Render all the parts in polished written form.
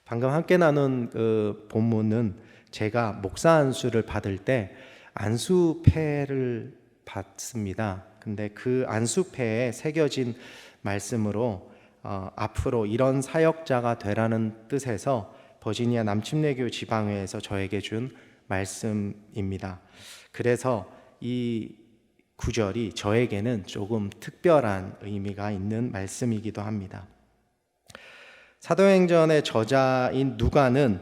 방금 함께 나눈 그 본문은 제가 목사 안수를 받을 때 안수패를 받습니다. 근데 그 안수패에 새겨진 말씀으로 앞으로 이런 사역자가 되라는 뜻에서 버지니아 남침례교 지방회에서 저에게 준 말씀입니다. 그래서 이 구절이 저에게는 조금 특별한 의미가 있는 말씀이기도 합니다. 사도행전의 저자인 누가는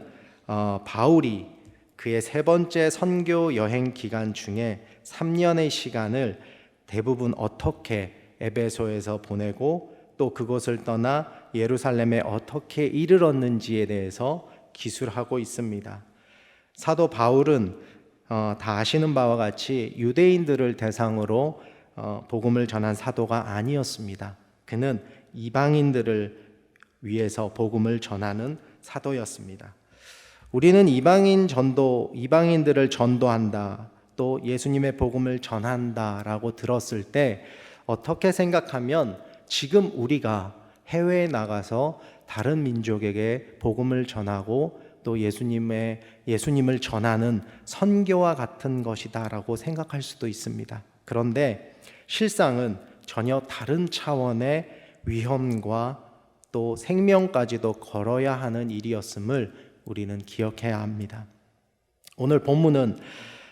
바울이 그의 세 번째 선교 여행 기간 중에 3년의 시간을 대부분 어떻게 에베소에서 보내고 또 그곳을 떠나 예루살렘에 어떻게 이르렀는지에 대해서 기술하고 있습니다. 사도 바울은 다 아시는 바와 같이 유대인들을 대상으로 복음을 전한 사도가 아니었습니다. 그는 이방인들을 위해서 복음을 전하는 사도였습니다. 우리는 이방인들을 전도한다, 또 예수님의 복음을 전한다라고 들었을 때 어떻게 생각하면 지금 우리가 해외에 나가서 다른 민족에게 복음을 전하고 또 예수님을 전하는 선교와 같은 것이다라고 생각할 수도 있습니다. 그런데 실상은 전혀 다른 차원의 위험과 또 생명까지도 걸어야 하는 일이었음을 우리는 기억해야 합니다. 오늘 본문은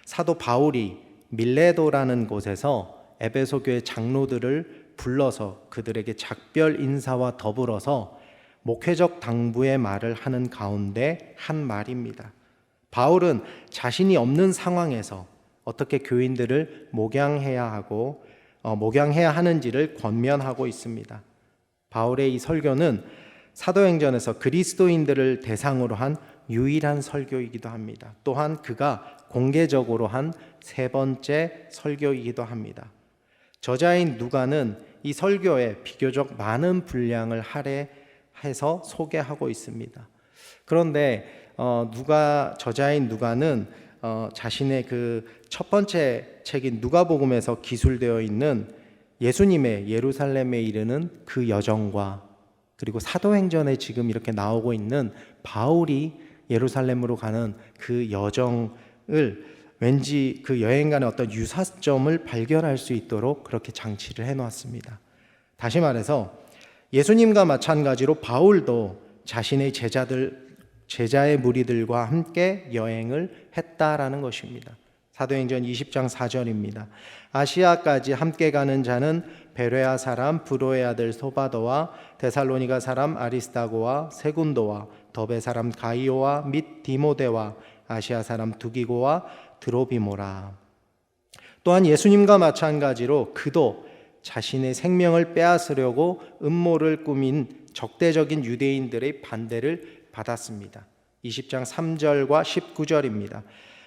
사도 바울이 밀레도라는 곳에서 에베소 교회 장로들을 불러서 그들에게 작별 인사와 더불어서 목회적 당부의 말을 하는 가운데 한 말입니다. 바울은 자신이 없는 상황에서 어떻게 교인들을 목양해야 하는지를 권면하고 있습니다. 바울의 이 설교는 사도행전에서 그리스도인들을 대상으로 한 유일한 설교이기도 합니다. 또한 그가 공개적으로 한 세 번째 설교이기도 합니다. 저자인 누가는 이 설교에 비교적 많은 분량을 할애해서 소개하고 있습니다. 그런데 저자인 누가는 자신의 그 첫 번째 책인 누가복음에서 기술되어 있는 예수님의 예루살렘에 이르는 그 여정과 그리고 사도행전에 지금 이렇게 나오고 있는 바울이 예루살렘으로 가는 그 여정을 왠지 그 여행간의 어떤 유사점을 발견할 수 있도록 그렇게 장치를 해놓았습니다. 다시 말해서 예수님과 마찬가지로 바울도 자신의 제자의 무리들과 함께 여행을 했다라는 것입니다. 사도행전 20장 4절입니다. 아시아까지 함께 가는 자는 베레아 사람 브로의 아들 소바도와 데살로니가 사람 아리스다고와 세군도와 더베 사람 가이오와 및 디모데와 아시아 사람 두기고와 드로비모라. 또한 예수님과 마찬가지로 그도 자신의 생명을 빼앗으려고 음모를 꾸민 적대적인 유대인들의 반대를 받았습니다. 20장 3절과 19절입니다.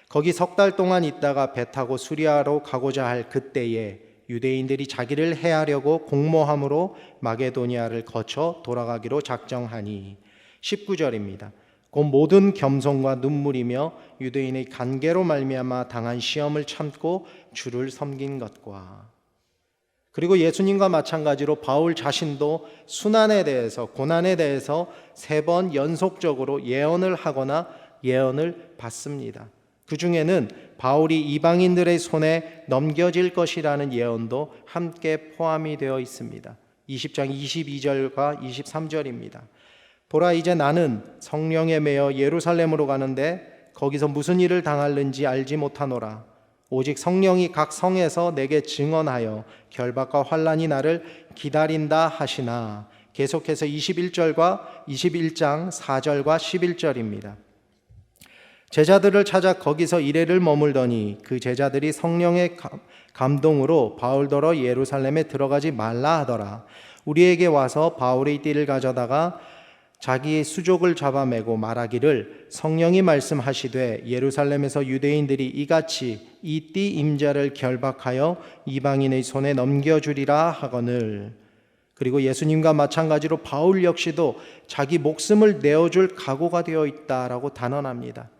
거기 석 달 동안 있다가 배 타고 수리아로 가고자 할 그때에 유대인들이 자기를 해하려고 공모함으로 마게도니아를 거쳐 돌아가기로 작정하니 19절입니다. 곧 모든 겸손과 눈물이며 유대인의 간계로 말미암아 당한 시험을 참고 주를 섬긴 것과 그리고 예수님과 마찬가지로 바울 자신도 순환에 대해서 고난에 대해서 3번 연속적으로 예언을 하거나 예언을 받습니다. 그 중에는 바울이 이방인들의 손에 넘겨질 것이라는 예언도 함께 포함이 되어 있습니다. 20장 22절과 23절입니다. 보라, 이제 나는 성령에 매여 예루살렘으로 가는데 거기서 무슨 일을 당할는지 알지 못하노라. 오직 성령이 각 성에서 내게 증언하여 결박과 환난이 나를 기다린다 하시나. 계속해서 21절과 21장 4절과 11절입니다. 제자들을 찾아 거기서 이래를 머물더니 그 제자들이 성령의 감동으로 바울더러 예루살렘에 들어가지 말라 하더라. 우리에게 와서 바울의 띠를 가져다가 자기의 수족을 잡아매고 말하기를 성령이 말씀하시되 예루살렘에서 유대인들이 이같이 이 띠 임자를 결박하여 이방인의 손에 넘겨주리라 하거늘. 그리고 예수님과 마찬가지로 바울 역시도 자기 목숨을 내어줄 각오가 되어 있다라고 단언합니다.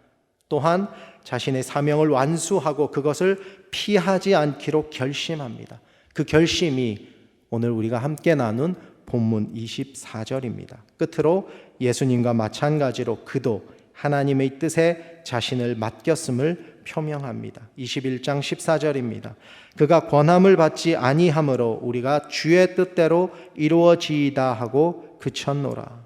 또한 자신의 사명을 완수하고 그것을 피하지 않기로 결심합니다. 그 결심이 오늘 우리가 함께 나눈 본문 24절입니다. 끝으로 예수님과 마찬가지로 그도 하나님의 뜻에 자신을 맡겼음을 표명합니다. 21장 14절입니다. 그가 권함을 받지 아니하므로 우리가 주의 뜻대로 이루어지이다 하고 그쳤노라.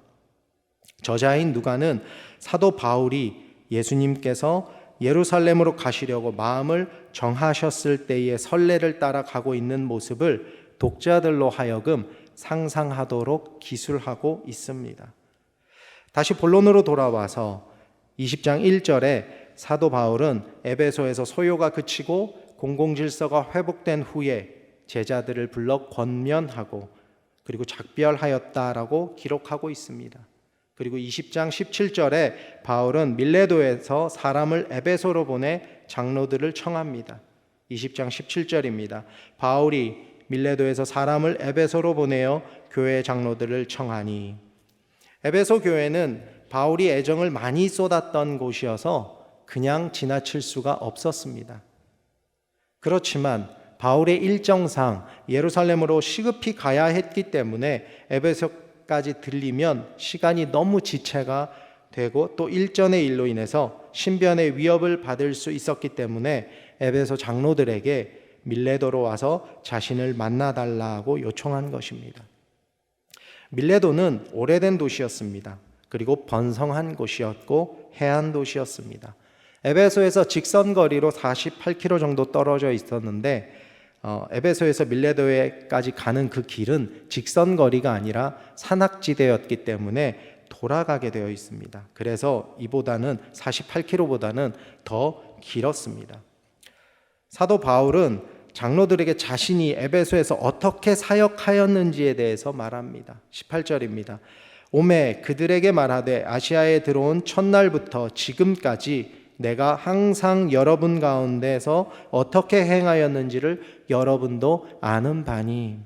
저자인 누가는 사도 바울이 예수님께서 예루살렘으로 가시려고 마음을 정하셨을 때의 선례를 따라 가고 있는 모습을 독자들로 하여금 상상하도록 기술하고 있습니다. 다시 본론으로 돌아와서 20장 1절에 사도 바울은 에베소에서 소요가 그치고 공공질서가 회복된 후에 제자들을 불러 권면하고 그리고 작별하였다라고 기록하고 있습니다. 그리고 20장 17절에 바울은 밀레도에서 사람을 에베소로 보내 장로들을 청합니다. 20장 17절입니다. 바울이 밀레도에서 사람을 에베소로 보내어 교회 장로들을 청하니, 에베소 교회는 바울이 애정을 많이 쏟았던 곳이어서 그냥 지나칠 수가 없었습니다. 그렇지만 바울의 일정상 예루살렘으로 시급히 가야 했기 때문에 에베소까지 들리면 시간이 너무 지체가 되고 또 일전의 일로 인해서 신변의 위협을 받을 수 있었기 때문에 에베소 장로들에게 밀레도로 와서 자신을 만나달라고 요청한 것입니다. 밀레도는 오래된 도시였습니다. 그리고 번성한 곳이었고 해안 도시였습니다. 에베소에서 직선거리로 48km 정도 떨어져 있었는데 에베소에서 밀레도에까지 가는 그 길은 직선거리가 아니라 산악지대였기 때문에 돌아가게 되어 있습니다. 그래서 이보다는 48km보다는 더 길었습니다. 사도 바울은 장로들에게 자신이 에베소에서 어떻게 사역하였는지에 대해서 말합니다. 18절입니다. 오매 그들에게 말하되 아시아에 들어온 첫날부터 지금까지 내가 항상 여러분 가운데서 어떻게 행하였는지를 여러분도 아는 바니.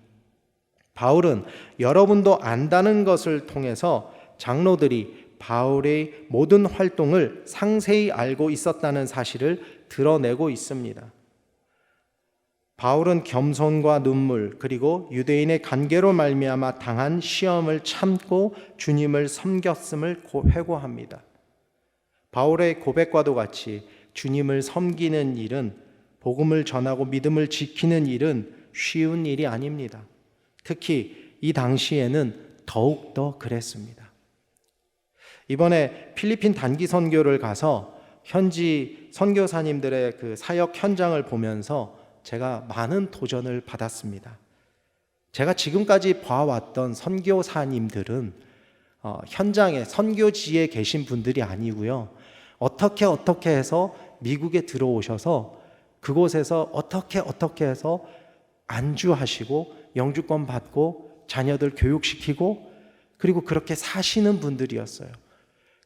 바울은 여러분도 안다는 것을 통해서 장로들이 바울의 모든 활동을 상세히 알고 있었다는 사실을 드러내고 있습니다. 바울은 겸손과 눈물 그리고 유대인의 관계로 말미암아 당한 시험을 참고 주님을 섬겼음을 회고합니다. 바울의 고백과도 같이 주님을 섬기는 일은, 복음을 전하고 믿음을 지키는 일은 쉬운 일이 아닙니다. 특히 이 당시에는 더욱더 그랬습니다. 이번에 필리핀 단기 선교를 가서 현지 선교사님들의 그 사역 현장을 보면서 제가 많은 도전을 받았습니다. 제가 지금까지 봐왔던 선교사님들은 현장에 선교지에 계신 분들이 아니고요. 어떻게 해서 미국에 들어오셔서 그곳에서 어떻게 해서 안주하시고 영주권 받고 자녀들 교육시키고 그리고 그렇게 사시는 분들이었어요.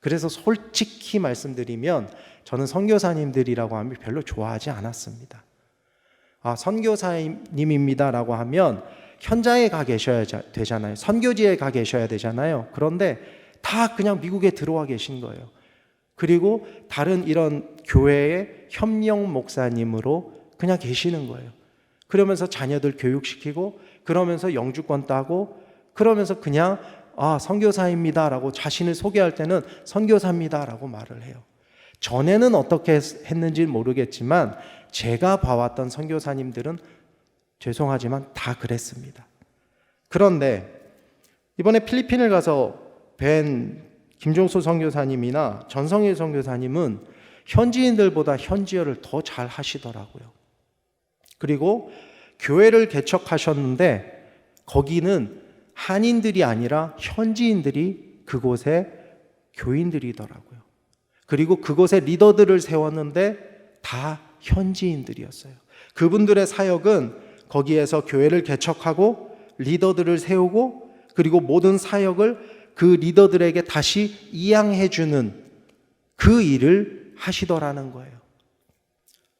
그래서 솔직히 말씀드리면 저는 선교사님들이라고 하면 별로 좋아하지 않았습니다. 선교사님입니다라고 하면 현장에 가 계셔야 되잖아요. 선교지에 가 계셔야 되잖아요. 그런데 다 그냥 미국에 들어와 계신 거예요. 그리고 다른 이런 교회의 협력 목사님으로 그냥 계시는 거예요. 그러면서 자녀들 교육시키고 그러면서 영주권 따고 그러면서 그냥 선교사입니다라고 자신을 소개할 때는 선교사입니다라고 말을 해요. 전에는 어떻게 했는지 모르겠지만 제가 봐왔던 선교사님들은 죄송하지만 다 그랬습니다. 그런데 이번에 필리핀을 가서 뵌 김종수 선교사님이나 전성일 선교사님은 현지인들보다 현지어를 더 잘 하시더라고요. 그리고 교회를 개척하셨는데 거기는 한인들이 아니라 현지인들이 그곳의 교인들이더라고요. 그리고 그곳에 리더들을 세웠는데 다 현지인들이었어요. 그분들의 사역은 거기에서 교회를 개척하고 리더들을 세우고 그리고 모든 사역을 그 리더들에게 다시 이양해주는 그 일을 하시더라는 거예요.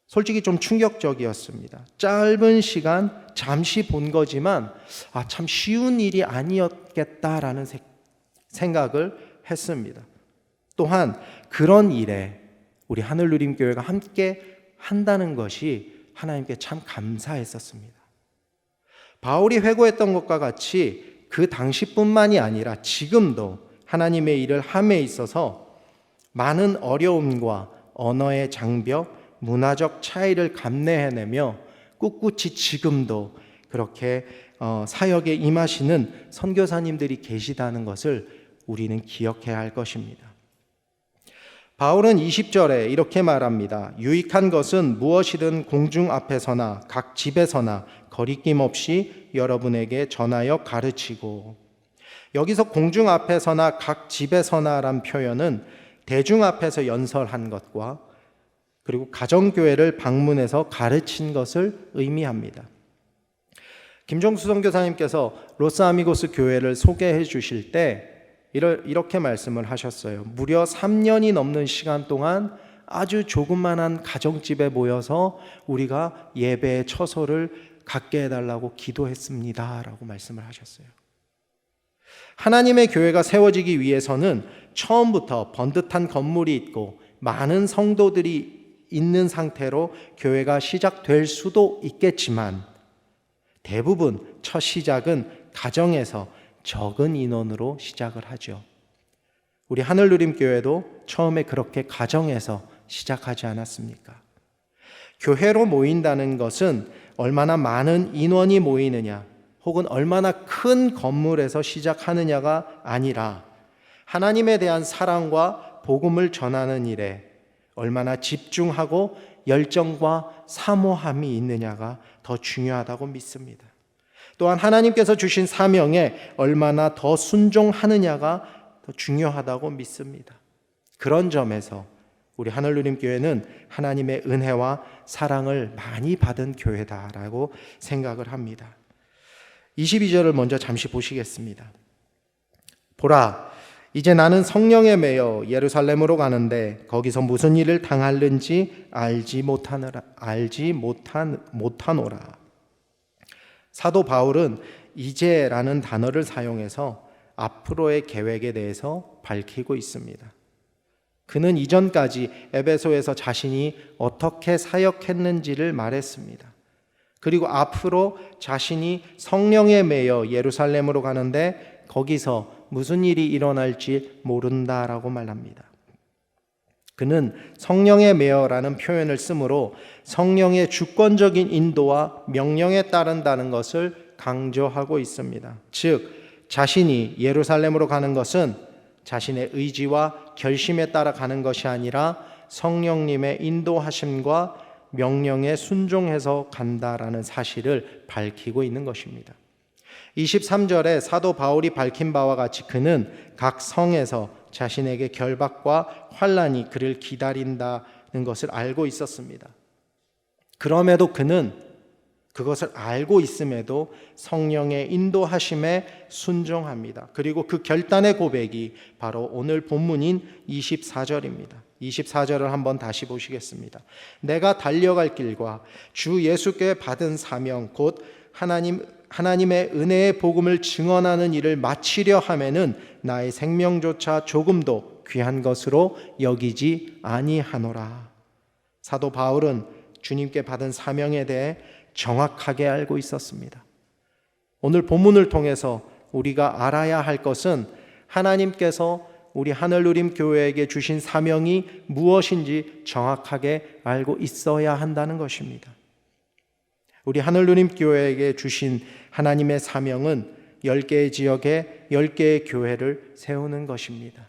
솔직히 좀 충격적이었습니다. 짧은 시간 잠시 본 거지만 참 쉬운 일이 아니었겠다라는 생각을 했습니다. 또한 그런 일에 우리 하늘누림교회가 함께 한다는 것이 하나님께 참 감사했었습니다. 바울이 회고했던 것과 같이 그 당시뿐만이 아니라 지금도 하나님의 일을 함에 있어서 많은 어려움과 언어의 장벽, 문화적 차이를 감내해내며 꿋꿋이 지금도 그렇게 사역에 임하시는 선교사님들이 계시다는 것을 우리는 기억해야 할 것입니다. 바울은 20절에 이렇게 말합니다. 유익한 것은 무엇이든 공중 앞에서나 각 집에서나 거리낌 없이 여러분에게 전하여 가르치고. 여기서 공중 앞에서나 각 집에서나란 표현은 대중 앞에서 연설한 것과 그리고 가정교회를 방문해서 가르친 것을 의미합니다. 김종수 선교사님께서 로스아미고스 교회를 소개해 주실 때 이렇게 말씀을 하셨어요. 무려 3년이 넘는 시간 동안 아주 조그만한 가정집에 모여서 우리가 예배의 처소를 갖게 해달라고 기도했습니다 라고 말씀을 하셨어요. 하나님의 교회가 세워지기 위해서는 처음부터 번듯한 건물이 있고 많은 성도들이 있는 상태로 교회가 시작될 수도 있겠지만 대부분 첫 시작은 가정에서 적은 인원으로 시작을 하죠. 우리 하늘누림교회도 처음에 그렇게 가정에서 시작하지 않았습니까? 교회로 모인다는 것은 얼마나 많은 인원이 모이느냐 혹은 얼마나 큰 건물에서 시작하느냐가 아니라 하나님에 대한 사랑과 복음을 전하는 일에 얼마나 집중하고 열정과 사모함이 있느냐가 더 중요하다고 믿습니다. 또한 하나님께서 주신 사명에 얼마나 더 순종하느냐가 더 중요하다고 믿습니다. 그런 점에서 우리 하늘누림교회는 하나님의 은혜와 사랑을 많이 받은 교회다라고 생각을 합니다. 22절을 먼저 잠시 보시겠습니다. 보라, 이제 나는 성령에 매여 예루살렘으로 가는데 거기서 무슨 일을 당할는지 알지 못하노라. 사도 바울은 이제라는 단어를 사용해서 앞으로의 계획에 대해서 밝히고 있습니다. 그는 이전까지 에베소에서 자신이 어떻게 사역했는지를 말했습니다. 그리고 앞으로 자신이 성령에 매여 예루살렘으로 가는데 거기서 무슨 일이 일어날지 모른다라고 말합니다. 그는 성령에 매여라는 표현을 쓰므로 성령의 주권적인 인도와 명령에 따른다는 것을 강조하고 있습니다. 즉, 자신이 예루살렘으로 가는 것은 자신의 의지와 결심에 따라 가는 것이 아니라 성령님의 인도하심과 명령에 순종해서 간다라는 사실을 밝히고 있는 것입니다. 23절에 사도 바울이 밝힌 바와 같이 그는 각 성에서 자신에게 결박과 환난이 그를 기다린다는 것을 알고 있었습니다. 그럼에도 그는 그것을 알고 있음에도 성령의 인도하심에 순종합니다. 그리고 그 결단의 고백이 바로 오늘 본문인 24절입니다. 24절을 한번 다시 보시겠습니다. 내가 달려갈 길과 주 예수께 받은 사명 곧 하나님의 은혜의 복음을 증언하는 일을 마치려 하면은 나의 생명조차 조금도 귀한 것으로 여기지 아니하노라. 사도 바울은 주님께 받은 사명에 대해 정확하게 알고 있었습니다. 오늘 본문을 통해서 우리가 알아야 할 것은 하나님께서 우리 하늘누림 교회에게 주신 사명이 무엇인지 정확하게 알고 있어야 한다는 것입니다. 우리 하늘누림 교회에게 주신 하나님의 사명은 10개의 지역에 10개의 교회를 세우는 것입니다.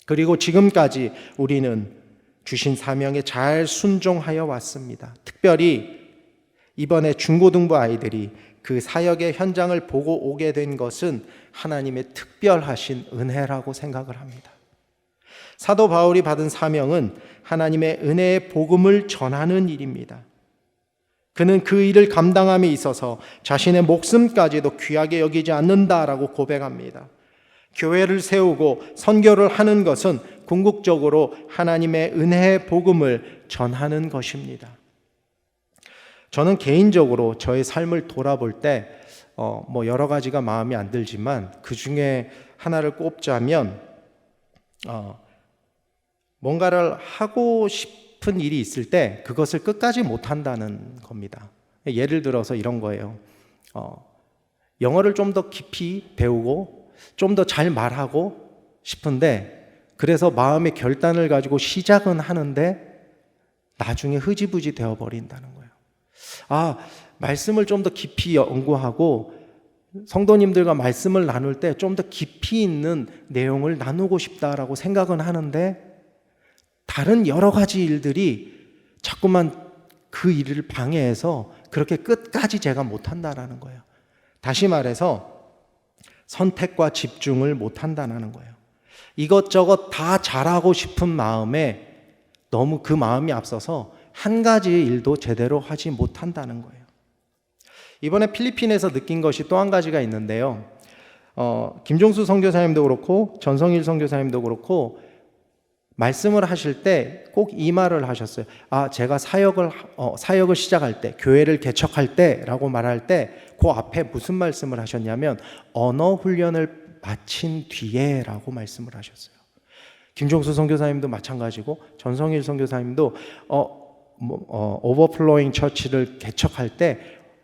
그리고 지금까지 우리는 주신 사명에 잘 순종하여 왔습니다. 특별히 이번에 중고등부 아이들이 그 사역의 현장을 보고 오게 된 것은 하나님의 특별하신 은혜라고 생각을 합니다. 사도 바울이 받은 사명은 하나님의 은혜의 복음을 전하는 일입니다. 그는 그 일을 감당함에 있어서 자신의 목숨까지도 귀하게 여기지 않는다라고 고백합니다. 교회를 세우고 선교를 하는 것은 궁극적으로 하나님의 은혜의 복음을 전하는 것입니다. 저는 개인적으로 저의 삶을 돌아볼 때 여러 가지가 마음에 안 들지만 그 중에 하나를 꼽자면 뭔가를 하고 싶은 일이 있을 때 그것을 끝까지 못한다는 겁니다. 예를 들어서 이런 거예요. 영어를 좀 더 깊이 배우고 좀 더 잘 말하고 싶은데, 그래서 마음의 결단을 가지고 시작은 하는데 나중에 흐지부지 되어버린다는 거예요. 말씀을 좀 더 깊이 연구하고 성도님들과 말씀을 나눌 때 좀 더 깊이 있는 내용을 나누고 싶다라고 생각은 하는데, 다른 여러 가지 일들이 자꾸만 그 일을 방해해서 그렇게 끝까지 제가 못한다라는 거예요. 다시 말해서 선택과 집중을 못한다는 거예요. 이것저것 다 잘하고 싶은 마음에 너무 그 마음이 앞서서 한 가지 일도 제대로 하지 못한다는 거예요. 이번에 필리핀에서 느낀 것이 또 한 가지가 있는데요. 김종수 선교사님도 그렇고 전성일 선교사님도 그렇고 말씀을 하실 때 꼭 이 말을 하셨어요. 제가 사역을 시작할 때, 교회를 개척할 때라고 말할 때 그 앞에 무슨 말씀을 하셨냐면 언어 훈련을 마친 뒤에라고 말씀을 하셨어요. 김종수 선교사님도 마찬가지고 전성일 선교사님도 오버플로잉 처치를 개척할 때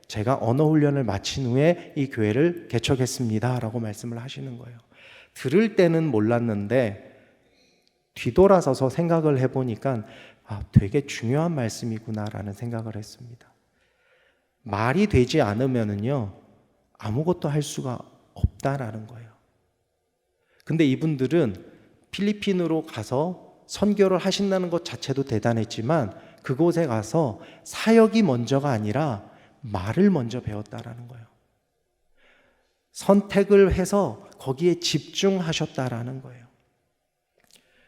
제가 언어 훈련을 마친 후에 이 교회를 개척했습니다 라고 말씀을 하시는 거예요. 들을 때는 몰랐는데 뒤돌아서서 생각을 해보니까 되게 중요한 말씀이구나라는 생각을 했습니다. 말이 되지 않으면은요 아무것도 할 수가 없다라는 거예요. 근데 이분들은 필리핀으로 가서 선교를 하신다는 것 자체도 대단했지만 그곳에 가서 사역이 먼저가 아니라 말을 먼저 배웠다라는 거예요. 선택을 해서 거기에 집중하셨다라는 거예요.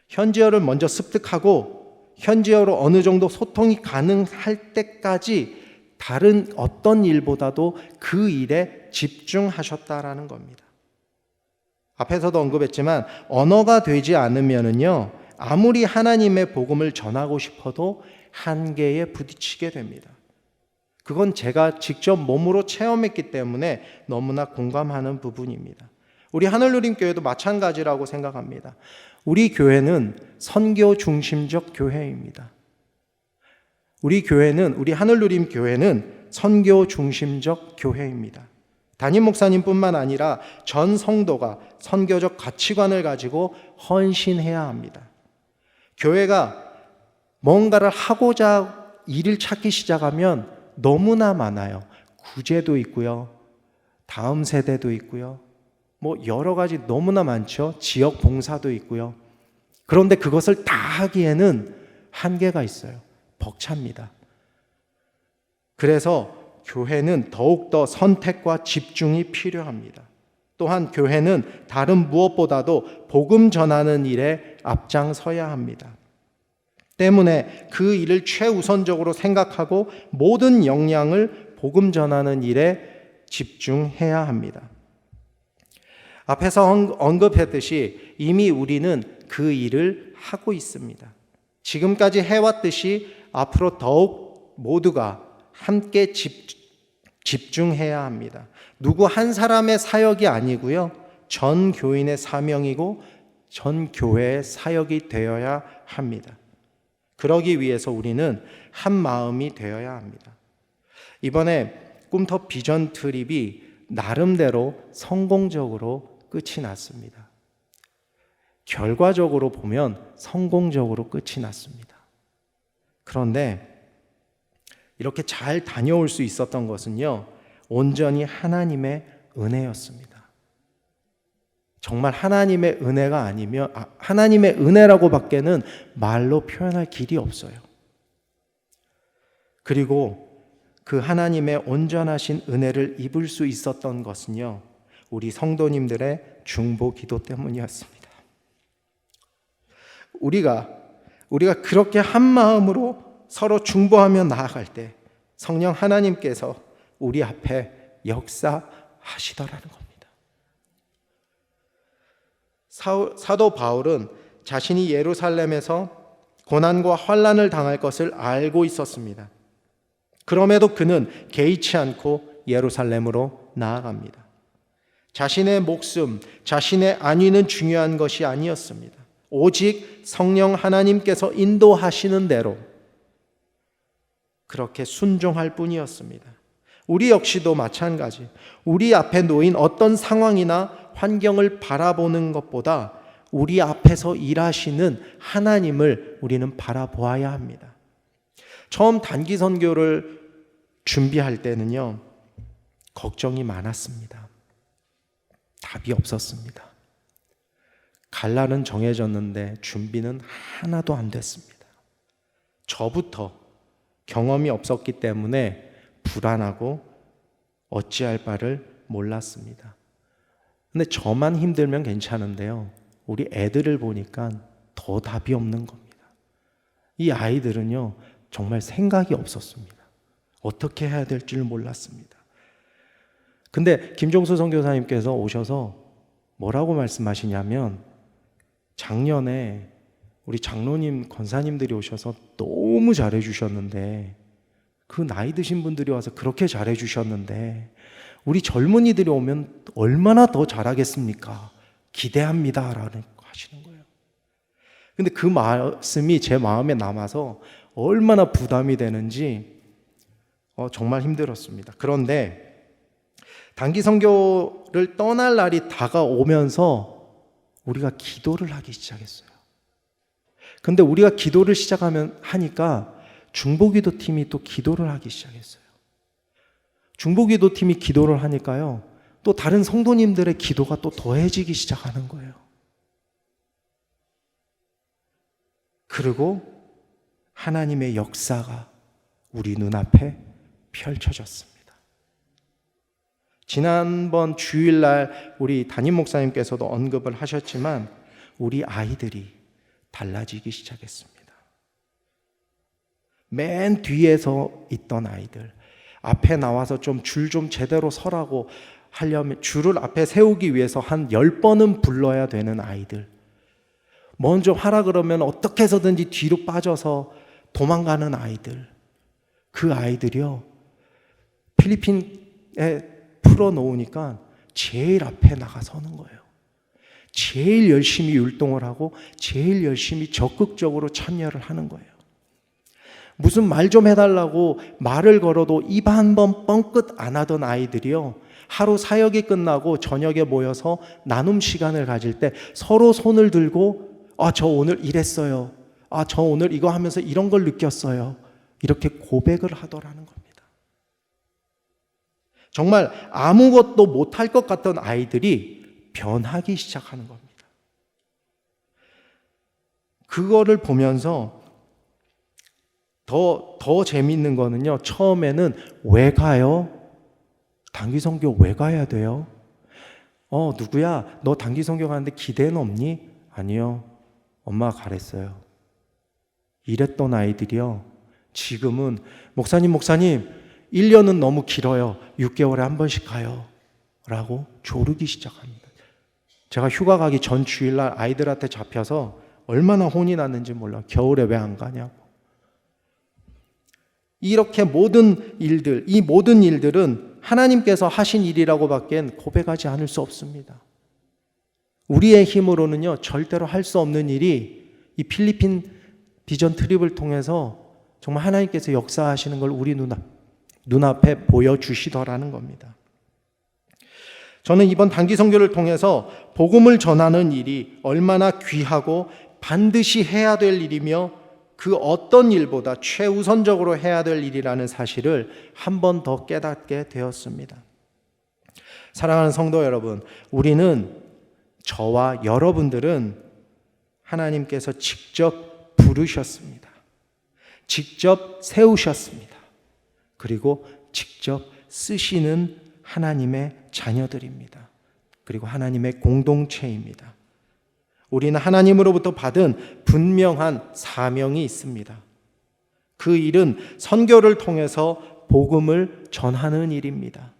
현지어를 먼저 습득하고 현지어로 어느 정도 소통이 가능할 때까지 다른 어떤 일보다도 그 일에 집중하셨다라는 겁니다. 앞에서도 언급했지만 언어가 되지 않으면은요 아무리 하나님의 복음을 전하고 싶어도 한계에 부딪히게 됩니다. 그건 제가 직접 몸으로 체험했기 때문에 너무나 공감하는 부분입니다. 우리 하늘누림교회도 마찬가지라고 생각합니다. 우리 교회는 선교 중심적 교회입니다. 우리 하늘누림교회는 선교 중심적 교회입니다. 담임 목사님뿐만 아니라 전 성도가 선교적 가치관을 가지고 헌신해야 합니다. 교회가 뭔가를 하고자 일을 찾기 시작하면 너무나 많아요. 구제도 있고요. 다음 세대도 있고요. 여러 가지 너무나 많죠. 지역 봉사도 있고요. 그런데 그것을 다 하기에는 한계가 있어요. 벅찹니다. 그래서 교회는 더욱더 선택과 집중이 필요합니다. 또한 교회는 다른 무엇보다도 복음 전하는 일에 앞장서야 합니다. 때문에 그 일을 최우선적으로 생각하고 모든 역량을 복음 전하는 일에 집중해야 합니다. 앞에서 언급했듯이 이미 우리는 그 일을 하고 있습니다. 지금까지 해왔듯이 앞으로 더욱 모두가 함께 집중해야 합니다. 누구 한 사람의 사역이 아니고요. 전 교인의 사명이고 전 교회의 사역이 되어야 합니다. 그러기 위해서 우리는 한 마음이 되어야 합니다. 이번에 꿈터 비전 트립이 나름대로 성공적으로 끝이 났습니다. 결과적으로 보면 성공적으로 끝이 났습니다. 그런데 이렇게 잘 다녀올 수 있었던 것은요, 온전히 하나님의 은혜였습니다. 정말 하나님의 은혜가 아니면 하나님의 은혜라고 밖에는 말로 표현할 길이 없어요. 그리고 그 하나님의 온전하신 은혜를 입을 수 있었던 것은요, 우리 성도님들의 중보 기도 때문이었습니다. 우리가 그렇게 한 마음으로 서로 중보하며 나아갈 때 성령 하나님께서 우리 앞에 역사하시더라는 겁니다. 사도 바울은 자신이 예루살렘에서 고난과 환난을 당할 것을 알고 있었습니다. 그럼에도 그는 개의치 않고 예루살렘으로 나아갑니다. 자신의 목숨, 자신의 안위는 중요한 것이 아니었습니다. 오직 성령 하나님께서 인도하시는 대로 그렇게 순종할 뿐이었습니다. 우리 역시도 마찬가지. 우리 앞에 놓인 어떤 상황이나 환경을 바라보는 것보다 우리 앞에서 일하시는 하나님을 우리는 바라보아야 합니다. 처음 단기 선교를 준비할 때는요, 걱정이 많았습니다. 답이 없었습니다. 갈 날은 정해졌는데 준비는 하나도 안 됐습니다. 저부터 경험이 없었기 때문에 불안하고 어찌할 바를 몰랐습니다. 근데 저만 힘들면 괜찮은데요, 우리 애들을 보니까 더 답이 없는 겁니다. 이 아이들은요, 정말 생각이 없었습니다. 어떻게 해야 될지를 몰랐습니다. 근데 김종수 선교사님께서 오셔서 뭐라고 말씀하시냐면, 작년에 우리 장로님, 권사님들이 오셔서 너무 잘해주셨는데, 그 나이 드신 분들이 와서 그렇게 잘해주셨는데 우리 젊은이들이 오면 얼마나 더 잘하겠습니까? 기대합니다 라는 하시는 거예요. 근데 그 말씀이 제 마음에 남아서 얼마나 부담이 되는지 정말 힘들었습니다. 그런데 단기 선교를 떠날 날이 다가오면서 우리가 기도를 하기 시작했어요. 근데 우리가 기도를 하니까 중보기도 팀이 또 기도를 하기 시작했어요. 중보기도 팀이 기도를 하니까요, 또 다른 성도님들의 기도가 또 더해지기 시작하는 거예요. 그리고 하나님의 역사가 우리 눈앞에 펼쳐졌습니다. 지난번 주일날 우리 담임 목사님께서도 언급을 하셨지만 우리 아이들이 달라지기 시작했습니다. 맨 뒤에서 있던 아이들, 앞에 나와서 좀 줄 좀 제대로 서라고 하려면 줄을 앞에 세우기 위해서 한 10번은 불러야 되는 아이들, 먼저 하라 그러면 어떻게 해서든지 뒤로 빠져서 도망가는 아이들, 그 아이들이요, 필리핀에 풀어놓으니까 제일 앞에 나가서는 거예요. 제일 열심히 율동을 하고 제일 열심히 적극적으로 참여를 하는 거예요. 무슨 말 좀 해달라고 말을 걸어도 입 한 번 뻥끗 안 하던 아이들이요, 하루 사역이 끝나고 저녁에 모여서 나눔 시간을 가질 때 서로 손을 들고 저 오늘 이랬어요, 저 오늘 이거 하면서 이런 걸 느꼈어요, 이렇게 고백을 하더라는 겁니다. 정말 아무것도 못할 것 같던 아이들이 변하기 시작하는 겁니다. 그거를 보면서 더 재미있는 거는요, 처음에는 왜 가요? 단기 선교 왜 가야 돼요? 누구야? 너 단기 선교 가는데 기대는 없니? 아니요, 엄마가 가랬어요. 이랬던 아이들이요, 지금은 목사님 1년은 너무 길어요, 6개월에 한 번씩 가요 라고 조르기 시작합니다. 제가 휴가 가기 전 주일날 아이들한테 잡혀서 얼마나 혼이 났는지 몰라요. 겨울에 왜 안 가냐고. 이렇게 이 모든 일들은 하나님께서 하신 일이라고 밖엔 고백하지 않을 수 없습니다. 우리의 힘으로는요, 절대로 할 수 없는 일이 이 필리핀 비전 트립을 통해서 정말 하나님께서 역사하시는 걸 우리 눈앞에 보여주시더라는 겁니다. 저는 이번 단기 선교를 통해서 복음을 전하는 일이 얼마나 귀하고 반드시 해야 될 일이며 그 어떤 일보다 최우선적으로 해야 될 일이라는 사실을 한 번 더 깨닫게 되었습니다. 사랑하는 성도 여러분, 저와 여러분들은 하나님께서 직접 부르셨습니다. 직접 세우셨습니다. 그리고 직접 쓰시는 하나님의 자녀들입니다. 그리고 하나님의 공동체입니다. 우리는 하나님으로부터 받은 분명한 사명이 있습니다. 그 일은 선교를 통해서 복음을 전하는 일입니다.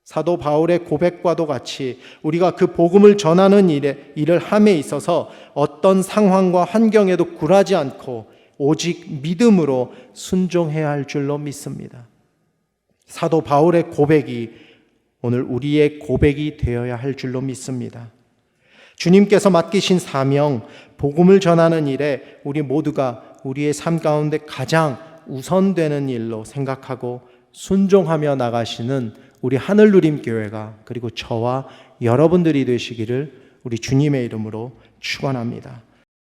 사도 바울의 고백과도 같이 우리가 그 복음을 전하는 일을 함에 있어서 어떤 상황과 환경에도 굴하지 않고 오직 믿음으로 순종해야 할 줄로 믿습니다. 사도 바울의 고백이 오늘 우리의 고백이 되어야 할 줄로 믿습니다. 주님께서 맡기신 사명, 복음을 전하는 일에 우리 모두가 우리의 삶 가운데 가장 우선되는 일로 생각하고 순종하며 나가시는 우리 하늘누림교회가 그리고 저와 여러분들이 되시기를 우리 주님의 이름으로 축원합니다.